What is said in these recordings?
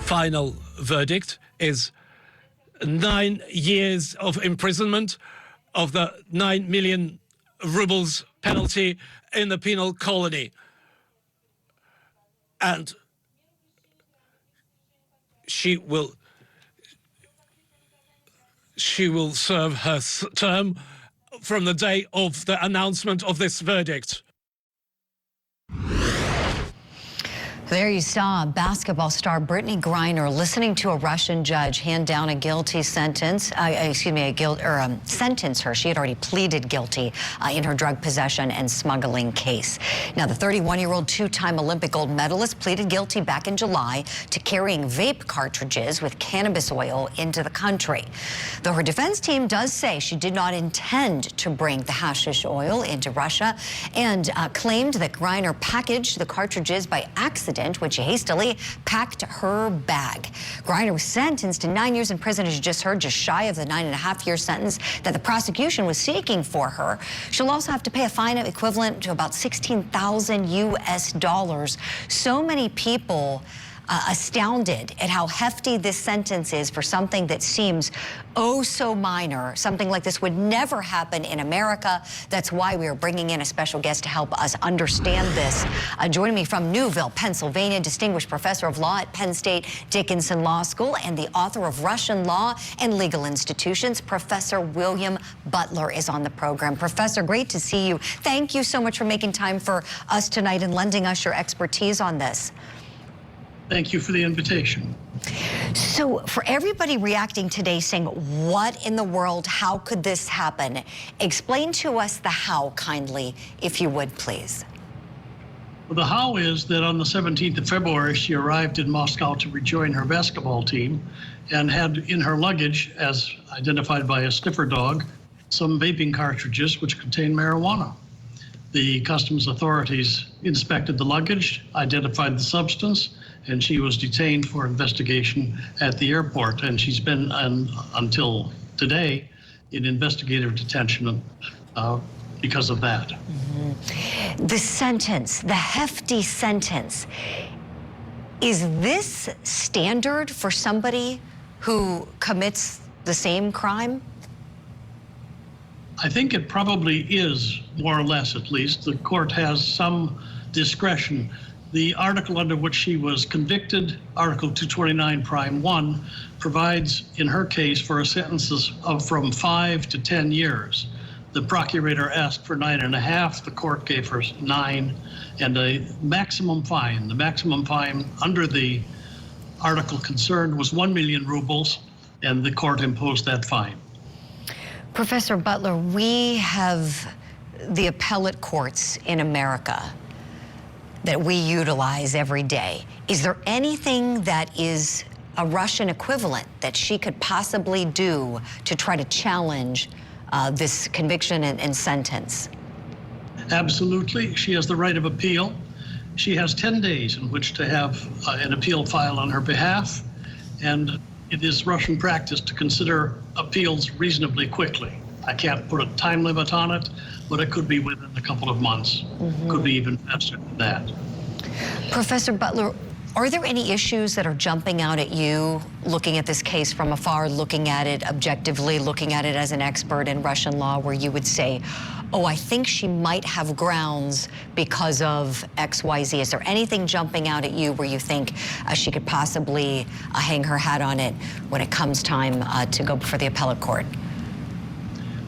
final verdict is 9 years of imprisonment of the 9 million rubles penalty in the penal colony. And she will serve her term from the day of the announcement of this verdict. There you saw basketball star Brittney Griner listening to a Russian judge hand down a guilty sentence, sentence her. She had already pleaded guilty in her drug possession and smuggling case. Now, the 31-year-old two-time Olympic gold medalist pleaded guilty back in July to carrying vape cartridges with cannabis oil into the country. Though her defense team does say she did not intend to bring the hashish oil into Russia and claimed that Griner packaged the cartridges by accident when she hastily packed her bag. Griner was sentenced to 9 years in prison, as you just heard, just shy of the 9.5-year sentence that the prosecution was seeking for her. She'll also have to pay a fine equivalent to about $16,000 US. So many people astounded at how hefty this sentence is for something that seems oh so minor. Something like this would never happen in America. That's why we are bringing in a special guest to help us understand this. Joining me from Newville, Pennsylvania, distinguished professor of law at Penn State Dickinson Law School and the author of Russian Law and Legal Institutions, Professor William Butler is on the program. Professor, great to see you. Thank you so much for making time for us tonight and lending us your expertise on this. Thank you for the invitation. So for everybody reacting today saying, what in the world, how could this happen? Explain to us the how kindly, if you would, please. Well, the how is that on the 17th of February, she arrived in Moscow to rejoin her basketball team and had in her luggage, as identified by a sniffer dog, some vaping cartridges which contain marijuana. The customs authorities inspected the luggage, identified the substance, and she was detained for investigation at the airport. And she's been, until today, in investigative detention because of that. Mm-hmm. The sentence, the hefty sentence, is this standard for somebody who commits the same crime? I think it probably is, more or less at least. The court has some discretion. The article under which she was convicted, Article 229 Prime 1, provides in her case for a sentence of from 5 to 10 years. The procurator asked for 9.5, the court gave her 9, and a maximum fine. The maximum fine under the article concerned was 1 million rubles, and the court imposed that fine. Professor Butler, we have the appellate courts in America that we utilize every day. Is there anything that is a Russian equivalent that she could possibly do to try to challenge this conviction and sentence? Absolutely. She has the right of appeal. She has 10 days in which to have an appeal filed on her behalf, and it is Russian practice to consider appeals reasonably quickly. I can't put a time limit on it, but it could be within a couple of months. Mm-hmm. Could be even faster than that. Professor Butler, are there any issues that are jumping out at you looking at this case from afar, looking at it objectively, looking at it as an expert in Russian law, where you would say, oh, I think she might have grounds because of X, Y, Z? Is there anything jumping out at you where you think she could possibly hang her hat on it when it comes time to go before the appellate court?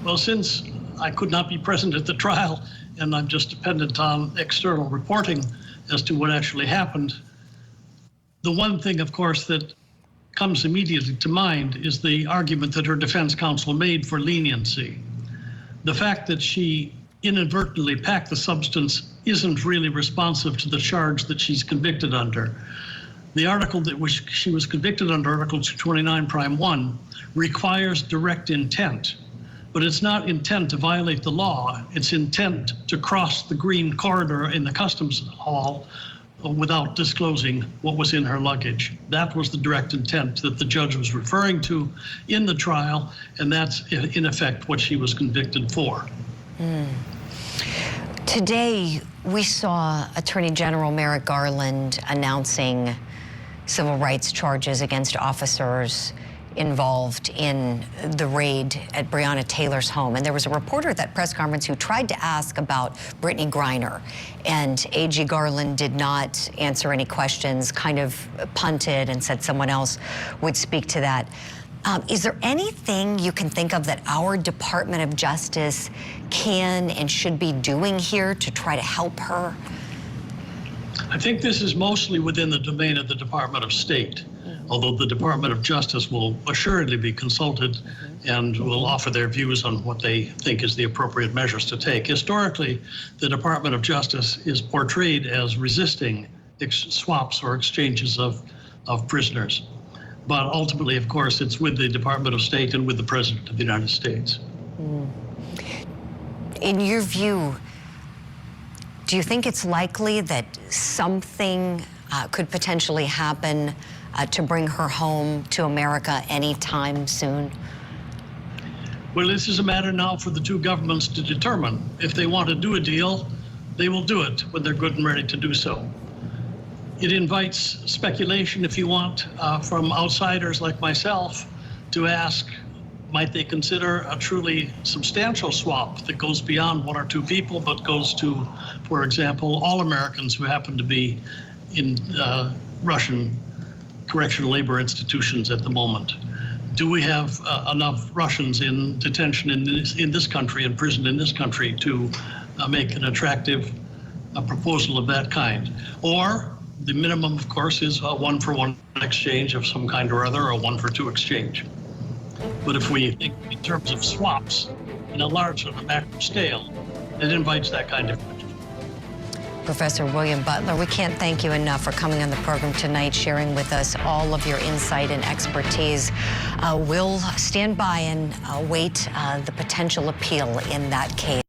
Well, since I could not be present at the trial and I'm just dependent on external reporting as to what actually happened, the one thing, of course, that comes immediately to mind is the argument that her defense counsel made for leniency. The fact that she inadvertently packed the substance isn't really responsive to the charge that she's convicted under. The article that she was convicted under, Article 229 Prime 1, requires direct intent. But it's not intent to violate the law. It's intent to cross the green corridor in the customs hall without disclosing what was in her luggage. That was the direct intent that the judge was referring to in the trial, and that's in effect what she was convicted for. Today, we saw Attorney General Merrick Garland announcing civil rights charges against officers involved in the raid at Breonna Taylor's home. And there was a reporter at that press conference who tried to ask about Brittney Griner, and A.G. Garland did not answer any questions, kind of punted and said someone else would speak to that. Is there anything you can think of that our Department of Justice can and should be doing here to try to help her? I think this is mostly within the domain of the Department of State, although the Department of Justice will assuredly be consulted and will offer their views on what they think is the appropriate measures to take. Historically, the Department of Justice is portrayed as resisting swaps or exchanges of prisoners. But ultimately, of course, it's with the Department of State and with the President of the United States. In your view, do you think it's likely that something could potentially happen to bring her home to America anytime soon? Well, this is a matter now for the two governments to determine. If they want to do a deal, they will do it when they're good and ready to do so. It invites speculation, if you want, from outsiders like myself to ask, might they consider a truly substantial swap that goes beyond one or two people, but goes to, for example, all Americans who happen to be in Russian correctional labor institutions at the moment? Do we have enough Russians in detention in this country, in prison in this country, to make an attractive proposal of that kind? Or the minimum, of course, is a one-for-one exchange of some kind or other, or a one-for-two exchange. But if we think in terms of swaps in a large sort of macro scale, it invites that kind of question. Professor William Butler, we can't thank you enough for coming on the program tonight, sharing with us all of your insight and expertise. We'll stand by and await the potential appeal in that case.